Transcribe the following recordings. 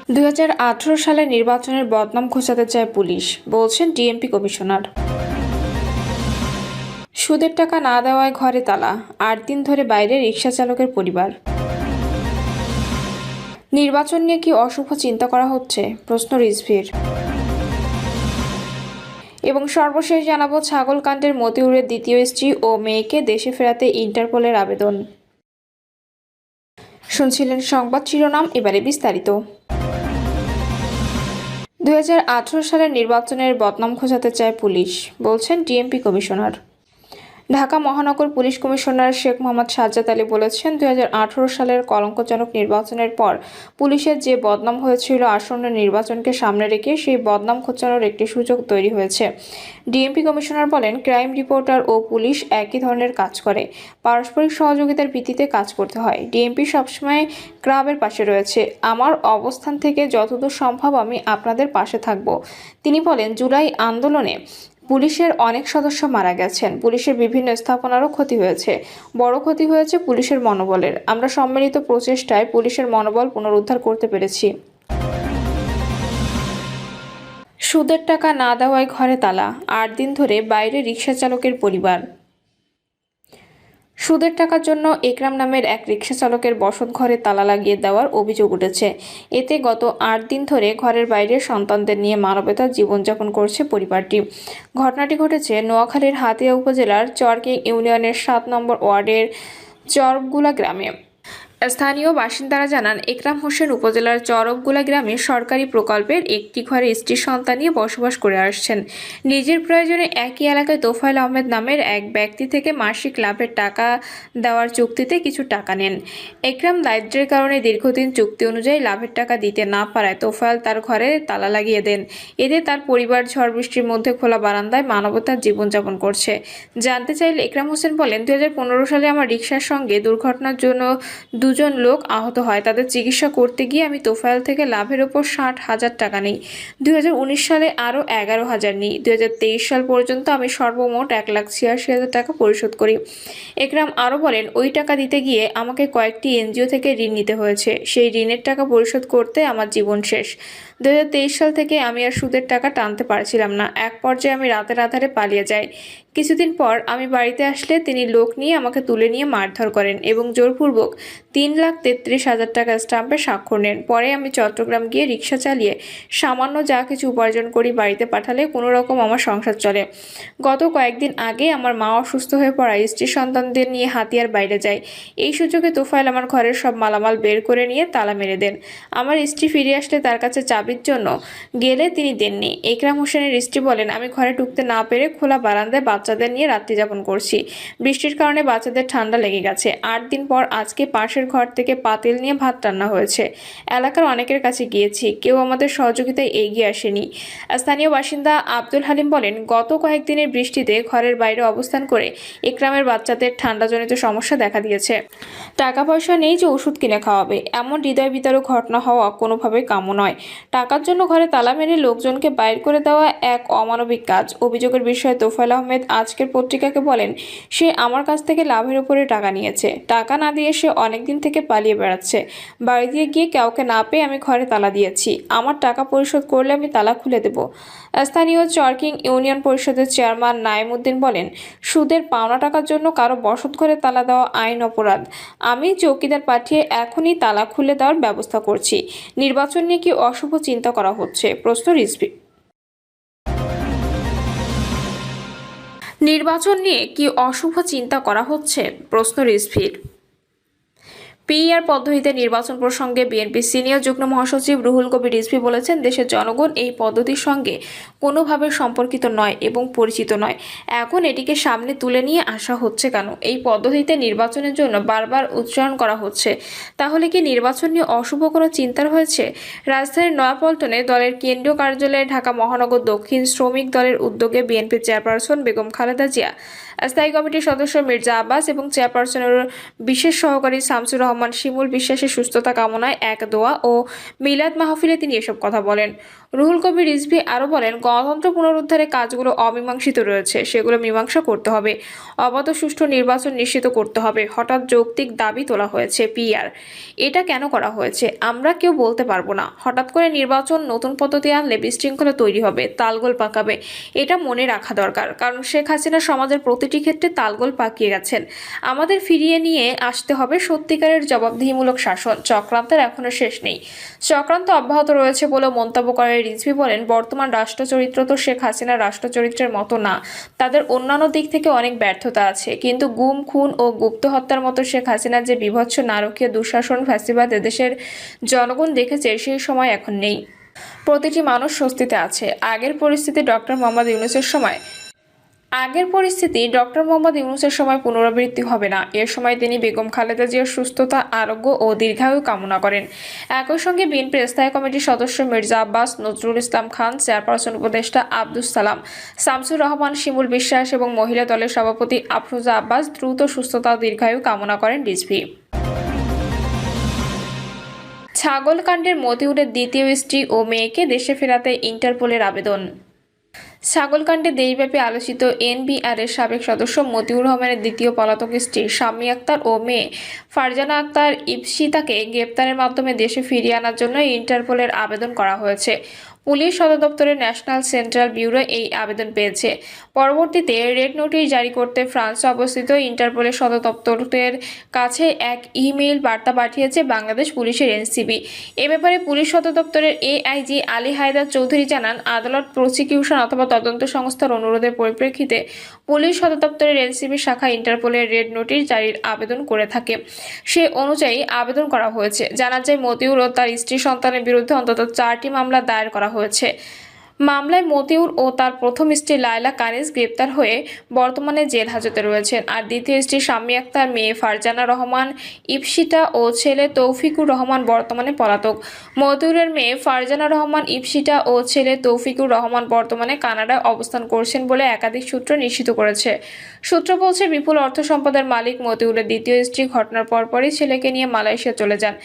2018 সালের নির্বাচনের বদনাম ঘোচাতে চায় পুলিশ, বলছেন ডিএমপি কমিশনার। সুদের টাকা না দেওয়ায় ঘরে তালা, 8 দিন ধরে বাইরে রিকশা চালকের পরিবার। নির্বাচন নিয়ে কি অশুভ চিন্তা করা হচ্ছে, প্রশ্ন রিজভির। এবং সর্বশেষ জানাবো ছাগলকাণ্ডের মতিউরের দ্বিতীয় স্ত্রী ও মেয়েকে দেশে ফেরাতে ইন্টারপোলের আবেদন। শুনছিলেন সংবাদ শিরোনাম, এবারে বিস্তারিত। 2018 সালের নির্বাচনের বদনাম ঘোচাতে চায় পুলিশ, বলছেন ডিএমপি কমিশনার। ঢাকা মহানগর পুলিশ কমিশনার শেখ মোহাম্মদ সাজ্জাদ আলী বলেছেন, 2018 সালের কলঙ্কজনক নির্বাচনের পর পুলিশের যে বদনাম হয়েছিল, আসন্ন নির্বাচনকে সামনে রেখে সেই বদনাম ঘোচানোর একটি সুযোগ তৈরি হয়েছে। ডিএমপি কমিশনার বলেন, ক্রাইম রিপোর্টার ও পুলিশ একই ধরনের কাজ করে, পারস্পরিক সহযোগিতার ভিত্তিতে কাজ করতে হয়। ডিএমপি সবসময় ক্রাবের পাশে রয়েছে। আমার অবস্থান থেকে যতদূর সম্ভব আমি আপনাদের পাশে থাকব। তিনি বলেন, জুলাই আন্দোলনে পুলিশের অনেক সদস্য মারা গেছেন, পুলিশের বিভিন্ন স্থাপনারও ক্ষতি হয়েছে, বড় ক্ষতি হয়েছে পুলিশের মনোবলের। আমরা সম্মিলিত প্রচেষ্টায় পুলিশের মনোবল পুনরুদ্ধার করতে পেরেছি। সুদের টাকা না দেওয়ায় ঘরে তালা, 8 দিন ধরে বাইরে রিকশা চালকের পরিবার। সুদের টাকার জন্য একরাম নামের এক রিকশা চালকের বসত ঘরে তালা লাগিয়ে দেওয়ার অভিযোগ উঠেছে। এতে গত 8 দিন ধরে ঘরের বাইরে সন্তানদের নিয়ে মানবেতর জীবনযাপন করছে পরিবারটি। ঘটনাটি ঘটেছে নোয়াখালীর হাতিয়া উপজেলার চরকিং ইউনিয়নের 7 নম্বর ওয়ার্ডের চরবগুলা গ্রামে। স্থানীয় বাসিন্দারা জানান, একরাম হোসেন উপজেলার চরবগুলা গ্রামে সরকারি প্রকল্পের একটি ঘরে স্ত্রী সন্তান নিয়ে বসবাস করে আসছেন। নিজের প্রয়োজনে একই এলাকায় তোফায়েল আহমেদ নামের এক ব্যক্তি থেকে মাসিক লাভের টাকা দেওয়ার চুক্তিতে কিছু টাকা নেন। একরাম দারিদ্র্যের কারণে দীর্ঘদিন চুক্তি অনুযায়ী লাভের টাকা দিতে না পারায় তোফায়েল তার ঘরে তালা লাগিয়ে দেন। এতে তার পরিবার ঝড় বৃষ্টির মধ্যে খোলা বারান্দায় মানবতার জীবনযাপন করছে। জানতে চাইলে একরাম হোসেন বলেন, 2015 সালে আমার রিকশার সঙ্গে দুর্ঘটনার জন্য 2 জন লোক আহত হয়। তাদের চিকিৎসা করতে গিয়ে আমি তোফায়েল থেকে লাভের ওপর 60,000 টাকা নিই। 2019 সালে আরও 11,000 নিই। 2023 সাল পর্যন্ত আমি সর্বমোট 1,86,000 টাকা পরিশোধ করি। একরাম আরও বলেন, ওই টাকা দিতে গিয়ে আমাকে কয়েকটি এনজিও থেকে ঋণ নিতে হয়েছে। সেই ঋণের টাকা পরিশোধ করতে আমার জীবন শেষ। 2023 সাল থেকে আমি আর সুদের টাকা টানতে পারছিলাম না। এক পর্যায়ে আমি রাতের আধারে পালিয়ে যাই। কিছুদিন পর আমি বাড়িতে আসলে তিনি লোক নিয়ে আমাকে তুলে নিয়ে মারধর করেন এবং জোরপূর্বক 3,33,000 টাকা স্ট্যাম্পে স্বাক্ষর নেন। পরে আমি চট্টগ্রাম গিয়ে রিকশা চালিয়ে সামান্য যা কিছু উপার্জন করি বাড়িতে পাঠালে কোনো রকম আমার সংসার চলে। গত কয়েকদিন আগে আমার মা অসুস্থ হয়ে পড়ায় স্ত্রী সন্তানদের নিয়ে হাতিয়ার বাইরে যায়। এই সুযোগে তোফায়েল আমার ঘরের সব মালামাল বের করে নিয়ে তালা মেরে দেন। আমার স্ত্রী ফিরে আসলে তার কাছে চাবির জন্য গেলে তিনি দেননি। একরাম হোসেনের স্ত্রী বলেন, আমি ঘরে ঢুকতে না পেরে খোলা বারান্দায় বাচ্চাদের নিয়ে রাত্রি যাপন করছি। বৃষ্টির কারণে বাচ্চাদের ঠান্ডা লেগে গেছে। 8 দিন পর আজকে পাশের ঘর থেকে পাতিল নিয়ে ভাত রান্না হয়েছে। এলাকার অনেকের কাছে গিয়েছি, কেউ আমাদের সহযোগিতায় এগিয়ে আসেনি। স্থানীয় বাসিন্দা আব্দুল হালিম বলেন, গত কয়েকদিনের বৃষ্টিতে ঘরের বাইরে অবস্থান করে একরামের বাচ্চাদের ঠান্ডাজনিত সমস্যা দেখা দিয়েছে। টাকা পয়সা নেই যে ওষুধ কিনে খাওয়াবে, এমন হৃদয় বিতারক ঘটনা হওয়া কোনোভাবেই কাম্য নয়। টাকার জন্য ঘরে তালা মেরে লোকজনকে বাইর করে দেওয়া এক অমানবিক কাজ। অভিযোগের বিষয়ে তোফায়েল আহমেদ আজকের পত্রিকাকে বলেন, সে আমার কাছ থেকে লাভের উপরে টাকা নিয়েছে। টাকা না দিয়ে সে অনেকদিন থেকে পালিয়ে বেড়াচ্ছে। বাড়ি দিয়ে গিয়ে কাউকে না পেয়ে আমি ঘরে তালা দিয়েছি। আমার টাকা পরিশোধ করলে আমি তালা খুলে দেব। স্থানীয় চরকিং ইউনিয়ন পরিষদের চেয়ারম্যান নাইমুদ্দিন বলেন, সুদের পাওনা টাকার জন্য কারো বসত ঘরে তালা দেওয়া আইন অপরাধ। আমি চৌকিদার পাঠিয়ে এখনই তালা খুলে দেওয়ার ব্যবস্থা করছি। নির্বাচন নিয়ে কি অশুভ চিন্তা করা হচ্ছে, প্রশ্ন রিজভি। নির্বাচন নিয়ে কি অশুভ চিন্তা করা হচ্ছে, প্রশ্ন রিজভির। পিআর পদ্ধতিতে নির্বাচন প্রসঙ্গে বিএনপি সিনিয়র যুগ্ম মহাসচিব রুহুল কবির রিজভী বলেছেন, দেশের জনগণ এই পদ্ধতির সঙ্গে কোনোভাবে সম্পর্কিত নয় এবং পরিচিত নয়। এখন এটিকে সামনে তুলে নিয়ে আসা হচ্ছে কেন? এই পদ্ধতিতে নির্বাচনের জন্য বারবার উচ্চারণ করা হচ্ছে। তাহলে কি নির্বাচন নিয়ে অশুভ কোনো চিন্তার হয়েছে? রাজধানীর নয়াপল্টনে দলের কেন্দ্রীয় কার্যালয়ে ঢাকা মহানগর দক্ষিণ শ্রমিক দলের উদ্যোগে বিএনপি চেয়ারপারসন বেগম খালেদা জিয়া স্থায়ী কমিটির সদস্য মির্জা আব্বাস এবং চেয়ারপারসনের বিশেষ সহকারী শামসুর রহমান শিমুল বিশ্বাসের সুস্থতা কামনায় এক দোয়া ও মিলাদ মাহফিলে তিনি এসব কথা বলেন। রুহুল কবির রিজভী আরও বলেন, গণতন্ত্র পুনরুদ্ধারের কাজগুলো অমীমাংসিত রয়েছে, সেগুলো মীমাংসা করতে হবে। অবাধ সুষ্ঠু নির্বাচন নিশ্চিত করতে হবে। হঠাৎ যৌক্তিক দাবি তোলা হয়েছে পিআর, এটা কেন করা হয়েছে আমরা কেউ বলতে পারবো না। হঠাৎ করে নির্বাচন নতুন পদ্ধতি আনলে বিশৃঙ্খলা তৈরি হবে, তালগোল পাকাবে, এটা মনে রাখা দরকার। কারণ শেখ হাসিনা সমাজের প্রতিটি ক্ষেত্রে তালগোল পাকিয়ে গেছেন। আমাদের ফিরিয়ে নিয়ে আসতে হবে সত্যিকারের জবাবদিহিমূলক শাসন। চক্রান্তের এখনো শেষ নেই, চক্রান্ত অব্যাহত রয়েছে বলে মন্তব্য করে রিজভী বলেন, বর্তমান রাষ্ট্রচরিত্র তো শেখ হাসিনার রাষ্ট্রচরিত্রের মতো না। তাদের অন্যান্য দিক থেকে অনেক ব্যর্থতা আছে, কিন্তু গুম, খুন ও গুপ্ত হত্যার মতো শেখ হাসিনার যে বীভৎস নারকীয় দুঃশাসন ফ্যাসিবাদ এদেশের জনগণ দেখেছে, সেই সময় এখন নেই। প্রতিটি মানুষ স্বস্তিতে আছে। আগের পরিস্থিতি ডক্টর মোহাম্মদ ইউনূসের সময় পুনরাবৃত্তি হবে না। এর সময় তিনি বেগম খালেদা জিয়ার সুস্থতা, আরোগ্য ও দীর্ঘায়ু কামনা করেন। একই সঙ্গে বিএনপির স্থায়ী কমিটির সদস্য মির্জা আব্বাস, নজরুল ইসলাম খান, চেয়ারপারসন উপদেষ্টা আব্দুস সালাম, শামসুর রহমান শিমুল বিশ্বাস এবং মহিলা দলের সভাপতি আফরোজা আব্বাস দ্রুত সুস্থতা ও দীর্ঘায়ু কামনা করেন রিজভী। ছাগলকাণ্ডের মতিউরের দ্বিতীয় স্ত্রী ও মেয়েকে দেশে ফেরাতে ইন্টারপোলের আবেদন। ছাগলকাণ্ডে দেশব্যাপী আলোচিত এনবিআরের সাবেক সদস্য মতিউর রহমানের দ্বিতীয় পলাতক স্ত্রী শাম্মী আক্তার ও মেয়ে ফারজানা আক্তার ইপসিতাকে গ্রেপ্তারের মাধ্যমে দেশে ফিরিয়ে আনার জন্য ইন্টারপোলের আবেদন করা হয়েছে। পুলিশ সদর দপ্তরের ন্যাশনাল সেন্ট্রাল ব্যুরো এই আবেদন পেয়েছে। পরবর্তীতে রেড নোটিশ জারি করতে ফ্রান্সে অবস্থিত ইন্টারপোলের সদর দপ্তরের কাছে এক ইমেইল বার্তা পাঠিয়েছে বাংলাদেশ পুলিশের এনসিবি। এ ব্যাপারে পুলিশ সদর দপ্তরের এআইজি আলী হায়দার চৌধুরী জানান, আদালত, প্রসিকিউশন অথবা তদন্ত সংস্থার অনুরোধের পরিপ্রেক্ষিতে পুলিশ সদর দপ্তরের এনসিবি শাখা ইন্টারপোলের রেড নোটিশ জারির আবেদন করে থাকে। সে অনুযায়ী আবেদন করা হয়েছে। জানা যায়, মতিউর ও তার স্ত্রী সন্তানের বিরুদ্ধে অন্তত 4টি মামলা দায়ের করা হয়েছে। মামলায় মতিউর ও তার প্রথম স্ত্রী লায়লা কানিজ গ্রেপ্তার হয়ে বর্তমানে জেল হাজতে রয়েছেন। আর দ্বিতীয় স্ত্রী শাম্মী আক্তার, মেয়ে ফারজানা রহমান ইপসিতা ও ছেলে তৌফিকুর রহমান বর্তমানে পলাতক। মতিউরের মেয়ে ফারজানা রহমান ইপসিতা ও ছেলে তৌফিকুর রহমান বর্তমানে কানাডায় অবস্থান করছেন বলে একাধিক সূত্র নিশ্চিত করেছে। সূত্র বলছে, বিপুল অর্থ সম্পদের মালিক মতিউরের দ্বিতীয় স্ত্রী ঘটনার পরপরই ছেলেকে নিয়ে মালয়েশিয়া চলে যান।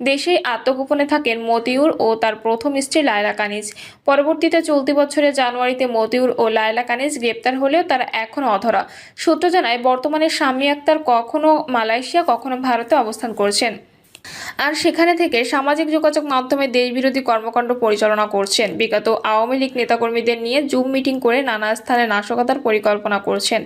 দেশেই আত্মগোপনে থাকেন মতিউর ও তার প্রথম স্ত্রী লায়লা কানিজ। পরবর্তীতে চলতি বছরের জানুয়ারিতে মতিউর ও লায়লা কানিজ গ্রেপ্তার হলেও তারা এখনও অধরা। সূত্র জানায়, বর্তমানে শাম্মী আক্তার কখনো মালয়েশিয়া, কখনো ভারতে অবস্থান করছেন। আর সেখানে থেকে সামাজিক যোগাযোগ মাধ্যমে দেশবিরোধী কর্মকাণ্ড পরিচালনা করছেন। বিগত আওয়ামী লীগ নেতাকর্মীদের নিয়ে জুম মিটিং করে নানা স্থানে নাশকতার পরিকল্পনা করছেন।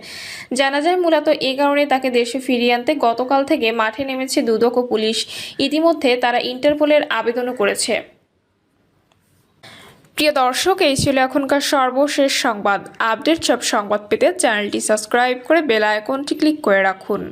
জানা যায়, মূলত এ কারণে তাকে দেশে ফিরিয়ে আনতে গতকাল থেকে মাঠে নেমেছে দুদক ও পুলিশ। ইতিমধ্যে তারা ইন্টারপোলের আবেদনও করেছে। প্রিয় দর্শক, এই ছিল এখনকার সর্বশেষ সংবাদ। আপডেট সব সংবাদ পেতে চ্যানেলটি সাবস্ক্রাইব করে বেল আইকনটি ক্লিক করে রাখুন।